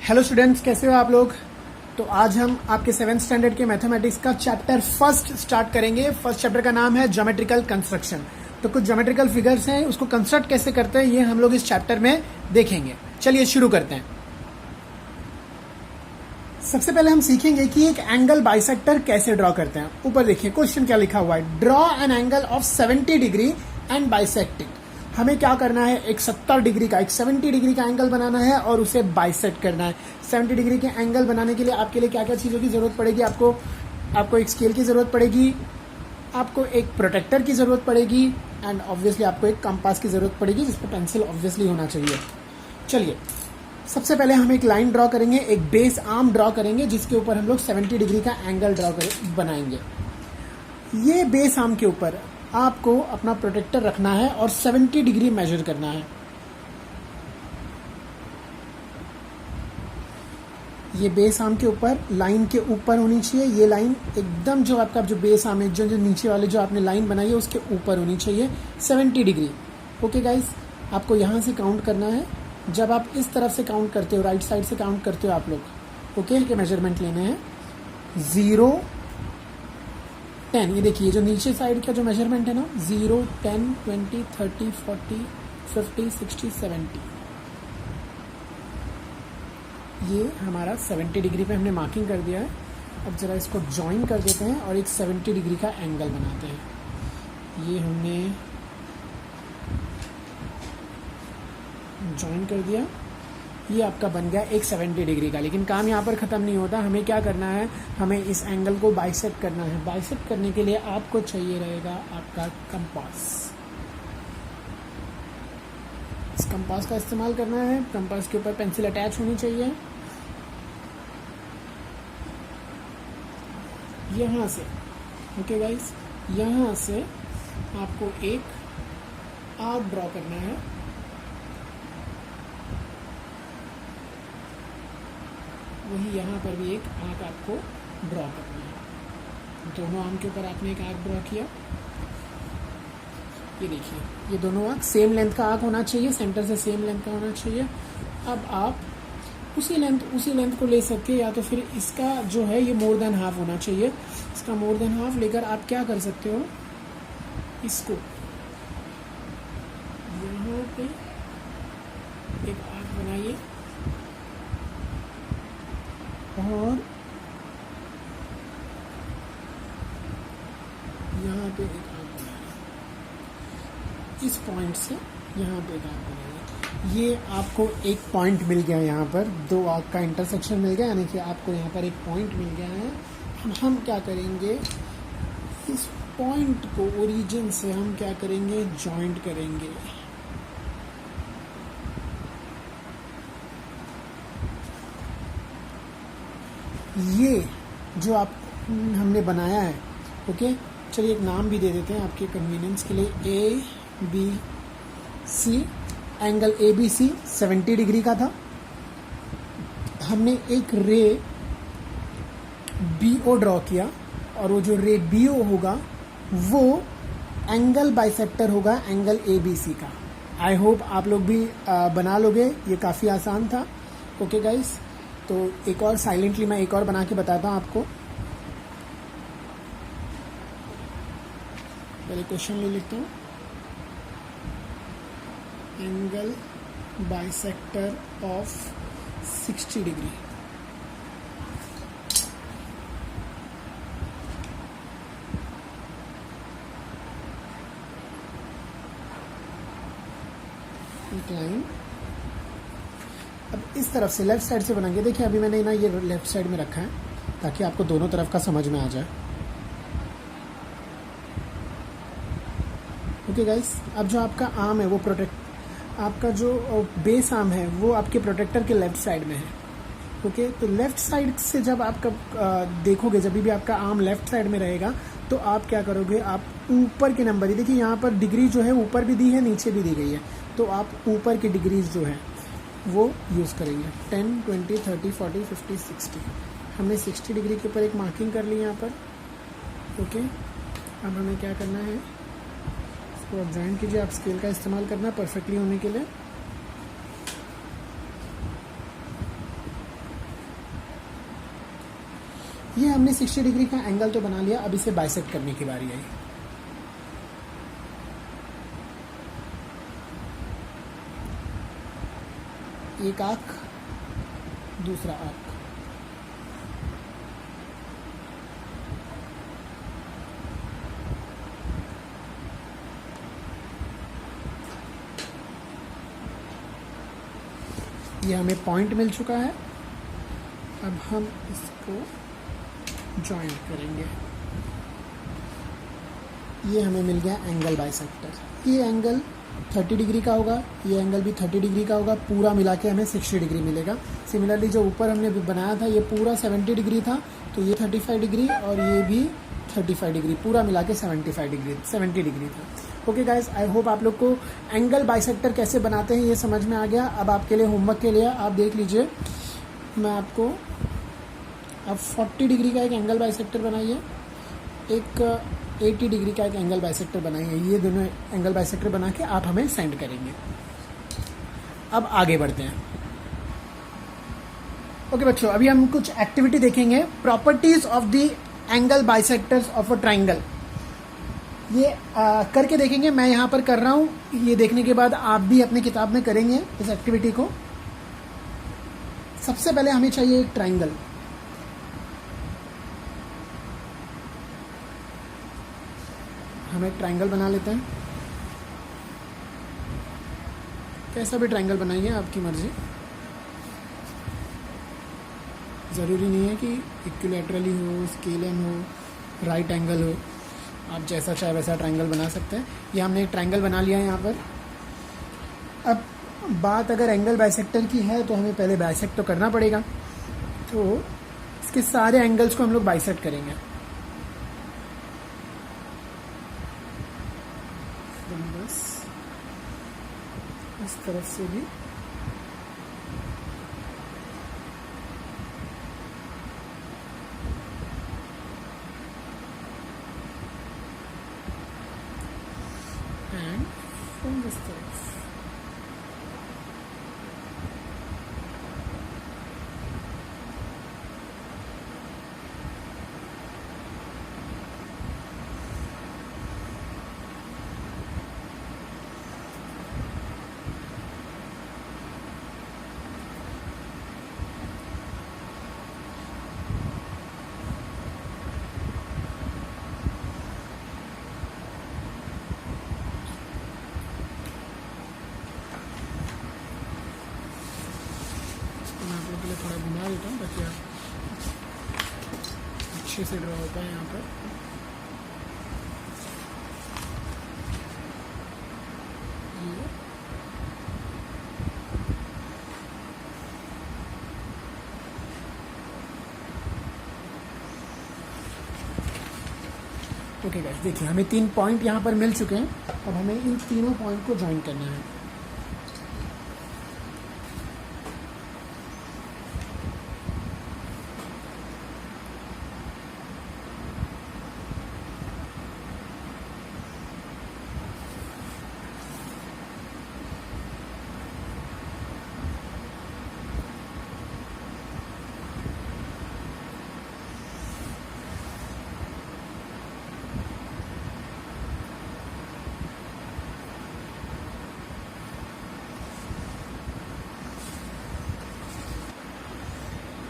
Hello students, कैसे हो आप लोग। तो आज हम आपके 7th स्टैंडर्ड के मैथमेटिक्स का चैप्टर फर्स्ट स्टार्ट करेंगे। फर्स्ट चैप्टर का नाम है ज्योमेट्रिकल कंस्ट्रक्शन। तो कुछ ज्योमेट्रिकल फिगर्स हैं, उसको कंस्ट्रक्ट कैसे करते हैं ये हम लोग इस चैप्टर में देखेंगे। चलिए शुरू करते हैं। सबसे पहले हम सीखेंगे कि एक एंगल बाइसेक्टर कैसे ड्रॉ करते हैं। ऊपर देखिए क्वेश्चन क्या लिखा हुआ है, draw an angle of 70 degree and bisect it. हमें क्या करना है, एक 70 डिग्री का, एक 70 डिग्री का एंगल बनाना है और उसे बाइसेक्ट करना है। 70 डिग्री के एंगल बनाने के लिए आपके लिए क्या क्या चीज़ों की ज़रूरत पड़ेगी। आपको एक स्केल की ज़रूरत पड़ेगी, आपको एक प्रोटेक्टर की ज़रूरत पड़ेगी एंड ऑब्वियसली आपको एक कंपास की ज़रूरत पड़ेगी, जिस पर पेंसिल ऑब्वियसली होना चाहिए। चलिए सबसे पहले हम एक लाइन ड्रॉ करेंगे, एक बेस आर्म ड्रॉ करेंगे जिसके ऊपर हम लोग 70 डिग्री का एंगल बनाएंगे। ये बेस आर्म के ऊपर आपको अपना प्रोटेक्टर रखना है और 70 डिग्री मेजर करना है। ये बेस आर्म के ऊपर, लाइन के ऊपर होनी चाहिए। ये लाइन एकदम जो आपका जो बेस आर्म है, जो नीचे वाले जो आपने लाइन बनाई है उसके ऊपर होनी चाहिए 70 डिग्री। ओके गाइस, आपको यहाँ से काउंट करना है। जब आप इस तरफ से काउंट करते हो, राइट साइड से काउंट करते हो आप लोग, ओके, के मेजरमेंट लेने हैं 0, 10। ये देखिए जो नीचे साइड का जो मेजरमेंट है ना, 0, 10, 20, 30, 40, 50, 60, 70। ये हमारा 70 डिग्री पे हमने मार्किंग कर दिया है। अब जरा इसको ज्वाइन कर देते हैं और एक 70 डिग्री का एंगल बनाते हैं। ये हमने ज्वाइन कर दिया, ये आपका बन गया एक 70 डिग्री का। लेकिन काम यहाँ पर ख़त्म नहीं होता, हमें क्या करना है, हमें इस एंगल को बाइसेक्ट करना है। बाइसेक्ट करने के लिए आपको चाहिए रहेगा आपका कंपास। इस कंपास का इस्तेमाल करना है। कंपास के ऊपर पेंसिल अटैच होनी चाहिए। यहाँ से, ओके गाइस, यहाँ से आपको एक आर्क ड्रॉ करना है। वही यहाँ पर भी एक आर्क आपको ड्रॉ करना है। दोनों आर्म के ऊपर आपने एक आर्क ड्रॉ किया। ये देखिए, ये दोनों आर्क सेम लेंथ का आर्क होना चाहिए, सेंटर से सेम लेंथ का होना चाहिए। अब आप उसी लेंथ को ले सकते हैं, या तो फिर इसका जो है ये मोर देन हाफ होना चाहिए। इसका मोर देन हाफ लेकर आप क्या कर सकते हो, इसको यहाँ पे एक आर्क बनाइए और यहाँ पे एक आर्क बनाइए। इस पॉइंट से यहाँ पे एक आर्क बनाइए। ये आपको एक पॉइंट मिल गया, यहाँ पर दो आर्क का इंटरसेक्शन मिल गया, यानी कि आपको यहाँ पर एक पॉइंट मिल गया है। हम क्या करेंगे, इस पॉइंट को ओरिजिन से हम क्या करेंगे, जॉइंट करेंगे। ये जो हमने बनाया है, ओके, चलिए एक नाम भी दे देते हैं आपके कन्वीनियंस के लिए। ABC, एंगल ABC 70 डिग्री का था। हमने एक रे BO ड्रॉ किया और वो जो रे BO होगा वो एंगल बाइसेक्टर होगा एंगल ABC का। आई होप आप लोग भी बना लोगे, ये काफ़ी आसान था। ओके गाइस, तो एक और साइलेंटली मैं एक और बना के बताता हूँ आपको। पहले क्वेश्चन ले लेता हूँ, angle bisector of 60 degree. Line अब इस तरफ से लेफ्ट साइड से बनाएंगे। देखिए अभी मैंने ना ये लेफ्ट साइड में रखा है ताकि आपको दोनों तरफ का समझ में आ जाए। ओके गाइस, अब जो आपका आर्म है वो आपका जो बेस आर्म है वो आपके प्रोटेक्टर के लेफ्ट साइड में है। ओके, तो लेफ्ट साइड से जब आपका देखोगे, जब भी आपका आर्म लेफ्ट साइड में रहेगा तो आप क्या करोगे, आप ऊपर के नंबर, ये देखिए यहाँ पर डिग्री जो है ऊपर भी दी है, नीचे भी दी गई है, तो आप ऊपर की डिग्रीज जो है वो यूज़ करेंगे। 10, 20, 30, 40, 50, 60। हमने 60 डिग्री के ऊपर एक मार्किंग कर ली यहाँ पर। ओके, अब हमें क्या करना है, इसको आप ज्वाइन कीजिए। आप स्केल का इस्तेमाल करना परफेक्टली होने के लिए। ये हमने 60 डिग्री का एंगल तो बना लिया, अब इसे बाइसेक्ट करने की बारी आई। एक आर्क, दूसरा आर्क, ये हमें पॉइंट मिल चुका है। अब हम इसको ज्वाइन करेंगे। ये हमें मिल गया एंगल बाइसेक्टर। ये एंगल 30 डिग्री का होगा, ये एंगल भी 30 डिग्री का होगा, पूरा मिला के हमें 60 डिग्री मिलेगा। सिमिलरली जो ऊपर हमने बनाया था ये पूरा 70 डिग्री था, तो ये 35 डिग्री और ये भी 35 डिग्री, पूरा मिला के 70 डिग्री था। ओके गाइज, आई होप आप लोग को एंगल बाइसेक्टर कैसे बनाते हैं ये समझ में आ गया। अब आपके लिए होमवर्क के लिए आप देख लीजिए, मैं आपको अब 40 डिग्री का एक एंगल बाइसेक्टर बनाइए, एक 80 डिग्री का एक एंगल बाइसेक्टर बनाइए। ये दोनों एंगल बाइसेक्टर बना के आप हमें सेंड करेंगे। अब आगे बढ़ते हैं। ओके बच्चों, अभी हम कुछ एक्टिविटी देखेंगे। Properties of the angle bisectors of a triangle, ये करके देखेंगे। मैं यहाँ पर कर रहा हूँ, ये देखने के बाद आप भी अपनी किताब में करेंगे इस एक्टिविटी को। सबसे पहले हमें चाहिए एक ट्राइंगल। हम एक ट्राइंगल बना लेते हैं, कैसा भी ट्राइंगल बनाइए, आपकी मर्जी। ज़रूरी नहीं है कि इक्विलैटरली हो, स्केलियन हो, राइट एंगल हो, आप जैसा चाहे वैसा ट्राइंगल बना सकते हैं। ये हमने एक ट्राइंगल बना लिया है यहाँ पर। अब बात अगर एंगल बाइसेक्टर की है तो हमें पहले बाइसेक्ट तो करना पड़ेगा, तो इसके सारे एंगल्स को हम लोग बाइसेक्ट करेंगे। बस इस तरफ से भी एंड फ्रॉम दिस तरफ। थोड़ा घुमा देता हूँ ताकि आप अच्छे से ड्रॉ हो पाए यहाँ पर। ओके गाइस, देखिए हमें 3 पॉइंट यहाँ पर मिल चुके हैं। अब हमें इन तीनों पॉइंट को ज्वाइन करना है।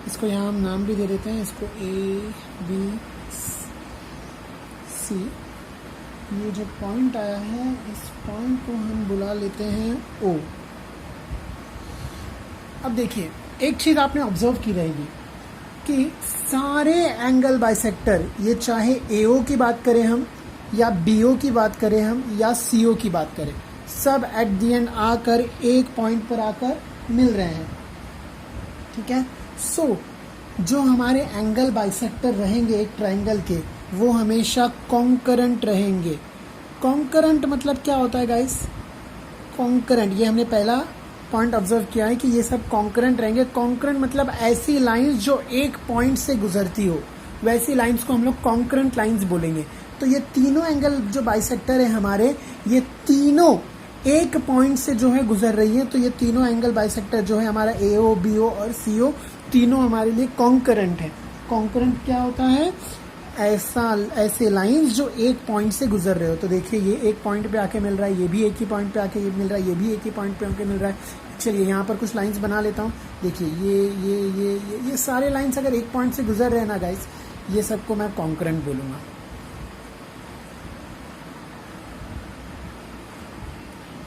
इसको यहाँ हम नाम भी दे देते हैं, इसको A B C। ये जो पॉइंट आया है इस पॉइंट को हम बुला लेते हैं O। अब देखिए एक चीज़ आपने ऑब्जर्व की रहेगी कि सारे एंगल बाइसेक्टर, ये चाहे AO की बात करें हम या BO की बात करें हम या CO की बात करें, सब एट दी एंड आकर एक पॉइंट पर आकर मिल रहे हैं। ठीक है, सो जो हमारे एंगल बाइसेक्टर रहेंगे एक ट्राइंगल के, वो हमेशा कॉन्करेंट रहेंगे। कॉन्करेंट मतलब क्या होता है गाइस? कॉन्करेंट, ये हमने पहला पॉइंट ऑब्जर्व किया है कि ये सब कॉन्करेंट रहेंगे। कॉन्करेंट मतलब ऐसी लाइंस जो एक पॉइंट से गुजरती हो, वैसी लाइंस को हम लोग कॉन्करेंट लाइंस बोलेंगे। तो ये तीनों एंगल जो बाइसेक्टर है हमारे, ये तीनों एक पॉइंट से जो है गुजर रही है। तो ये तीनों एंगल बाइसेक्टर जो है हमारा AO, BO और CO, तीनों हमारे लिए कॉन्करेंट है। कॉन्करेंट क्या होता है? ऐसे लाइंस जो एक पॉइंट से गुजर रहे हो। तो देखिए ये एक पॉइंट पे आके मिल रहा है, ये भी एक ही पॉइंट पे आके ये मिल रहा है, ये भी एक ही पॉइंट पे आके मिल रहा है। चलिए यहाँ पर कुछ लाइंस बना लेता हूँ। देखिए ये सारे लाइंस अगर एक पॉइंट से गुजर रहे हैं ना गाइस, ये सबको मैं कॉन्करेंट बोलूंगा।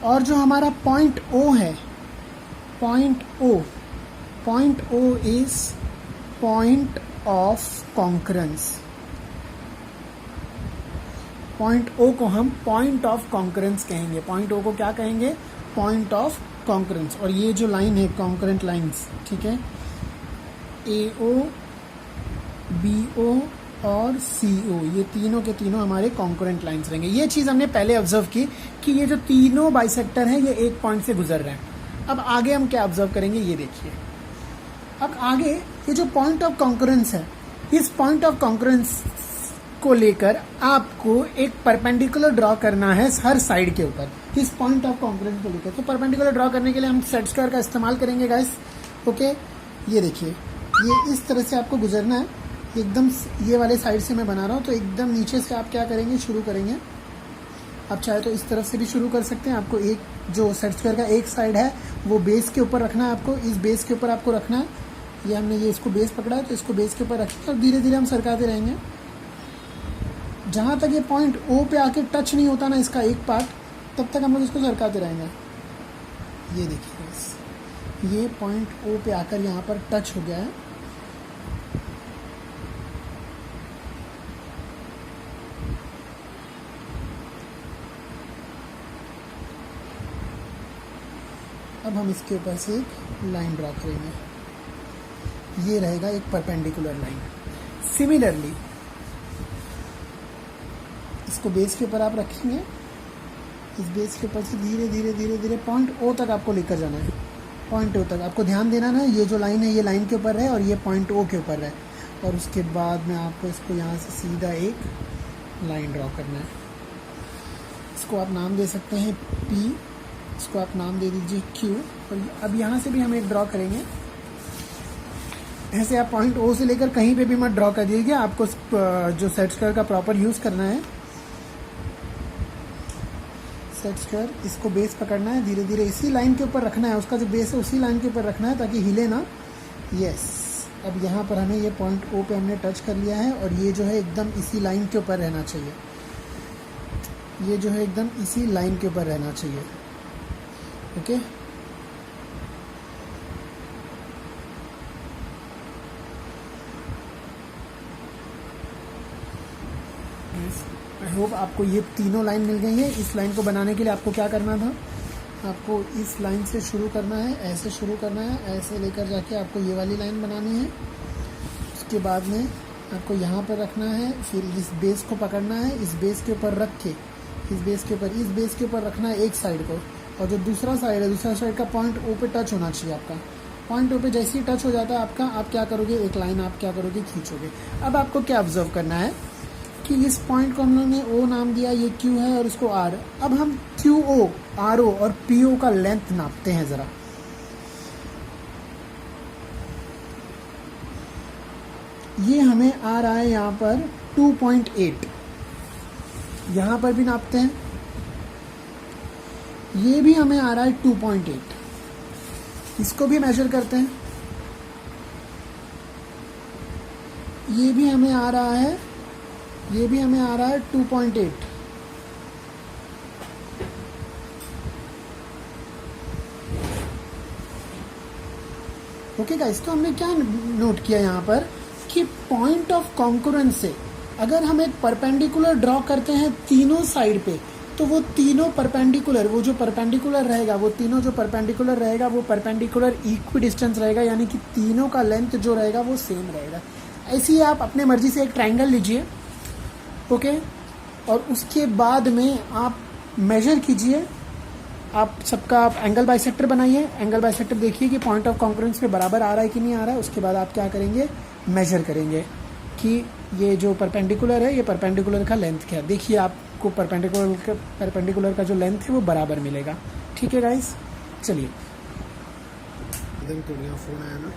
और जो हमारा पॉइंट ओ है, point O is point of concurrence. Point O को हम पॉइंट ऑफ कॉन्करेंस कहेंगे। पॉइंट ओ को क्या कहेंगे? Point of concurrence. और ये जो लाइन है कॉन्करेंट लाइंस, ठीक है, ए ओ, बी ओ और सी ओ, ये तीनों के तीनों हमारे कॉन्करेंट लाइंस रहेंगे। ये चीज़ हमने पहले ऑब्जर्व की कि ये जो तीनों बाइसेक्टर हैं ये एक पॉइंट से गुजर रहे हैं। अब आगे हम क्या ऑब्जर्व करेंगे, ये देखिए। अब आगे ये जो पॉइंट ऑफ कॉन्करेंस है, इस पॉइंट ऑफ कॉन्करेंस को लेकर आपको एक परपेंडिकुलर ड्रॉ करना है हर साइड के ऊपर, इस पॉइंट ऑफ कॉन्करेंस को लेकर। तो परपेंडिकुलर ड्रॉ करने के लिए हम सेट स्क्वायर का इस्तेमाल करेंगे गाइस। ओके, ये देखिए, ये इस तरह से आपको गुजरना है एकदम। ये वाले साइड से मैं बना रहा हूँ, तो एकदम नीचे से आप क्या करेंगे, शुरू करेंगे। आप चाहे तो इस तरफ से भी शुरू कर सकते हैं। आपको एक जो सेट स्क्वायर का एक साइड है वो बेस के ऊपर रखना है, आपको इस बेस के ऊपर आपको रखना है। ये हमने ये इसको बेस पकड़ा है, तो इसको बेस के ऊपर रखेंगे और धीरे धीरे हम सरकाते रहेंगे जहाँ तक ये पॉइंट ओ पे आके टच नहीं होता ना इसका एक पार्ट, तब तक हम लोग इसको सरकाते रहेंगे। ये देखिए, ये पॉइंट ओ पे आकर यहाँ पर टच हो गया है। अब हम इसके ऊपर से एक लाइन ड्रॉ करेंगे, ये रहेगा एक परपेंडिकुलर लाइन। सिमिलरली इसको बेस के ऊपर आप रखेंगे, इस बेस के ऊपर से धीरे धीरे धीरे धीरे पॉइंट ओ तक आपको लेकर जाना है। पॉइंट ओ तक आपको ध्यान देना ना, ये जो लाइन है ये लाइन के ऊपर है और ये पॉइंट ओ के ऊपर है। और उसके बाद में आपको इसको यहाँ से सीधा एक लाइन ड्रॉ करना है। इसको आप नाम दे सकते हैं पी, इसको आप नाम दे दीजिए क्यू। और अब यहाँ से भी हम एक ड्रॉ करेंगे। ऐसे आप पॉइंट ओ से लेकर कहीं पे भी मत ड्रॉ कर दीजिएगा, आपको जो सेट स्क्वायर का प्रॉपर यूज़ करना है। सेट स्क्वायर, इसको बेस पकड़ना है, धीरे धीरे इसी लाइन के ऊपर रखना है, उसका जो बेस है उसी लाइन के ऊपर रखना है ताकि हिले ना। यस, अब यहाँ पर हमें ये पॉइंट ओ पे हमने टच कर लिया है और ये जो है एकदम इसी लाइन के ऊपर रहना चाहिए। ये जो है एकदम इसी लाइन के ऊपर रहना चाहिए। ओके, आई होप आपको ये तीनों लाइन मिल गई है। इस लाइन को बनाने के लिए आपको क्या करना था, आपको इस लाइन से शुरू करना है, ऐसे शुरू करना है, ऐसे लेकर जाके आपको ये वाली लाइन बनानी है। उसके बाद में आपको यहाँ पर रखना है, फिर इस बेस को पकड़ना है, इस बेस के ऊपर रख के इस बेस के ऊपर रखना है एक साइड को, और जो दूसरा साइड है, दूसरा साइड का पॉइंट ओ पे टच होना चाहिए आपका। पॉइंट ओ पे जैसे ही टच हो जाता है आपका, आप क्या करोगे, एक लाइन आप क्या करोगे, खींचोगे। अब आपको क्या ऑब्जर्व करना है कि इस पॉइंट को हम लोगों ने ओ नाम दिया, ये क्यू है और इसको आर। अब हम क्यू ओ, आर ओ और पी ओ का लेंथ नापते हैं ज़रा। ये हमें आ रहा है यहाँ पर 2.8, यहाँ पर भी नापते हैं, ये भी हमें आ रहा है 2.8, इसको भी मेजर करते हैं, ये भी हमें आ रहा है, ये भी हमें आ रहा है 2.8। ओके गाइस, तो हमने क्या नोट किया यहाँ पर कि पॉइंट ऑफ कॉन्करेंस से अगर हम एक परपेंडिकुलर ड्रॉ करते हैं तीनों साइड पे, तो वो तीनों परपेंडिकुलर, वो जो परपेंडिकुलर रहेगा, वो तीनों जो परपेंडिकुलर रहेगा वो परपेंडिकुलर इक्वी डिस्टेंस रहेगा, यानी कि तीनों का लेंथ जो रहेगा वो सेम रहेगा। ऐसे ही आप अपने मर्जी से एक ट्राइंगल लीजिए, ओके, और उसके बाद में आप मेजर कीजिए, आप सबका आप एंगल बाइसेक्टर बनाइए। एंगल बाइसेक्टर देखिए कि पॉइंट ऑफ कॉन्करेंस पे बराबर आ रहा है कि नहीं आ रहा है। उसके बाद आप क्या करेंगे, मेजर करेंगे कि ये जो परपेंडिकुलर है, ये परपेंडिकुलर का लेंथ क्या है। देखिए आपको परपेंडिकुलर का जो लेंथ है वो बराबर मिलेगा। ठीक है गाइस, चलिए। फोन आया ना।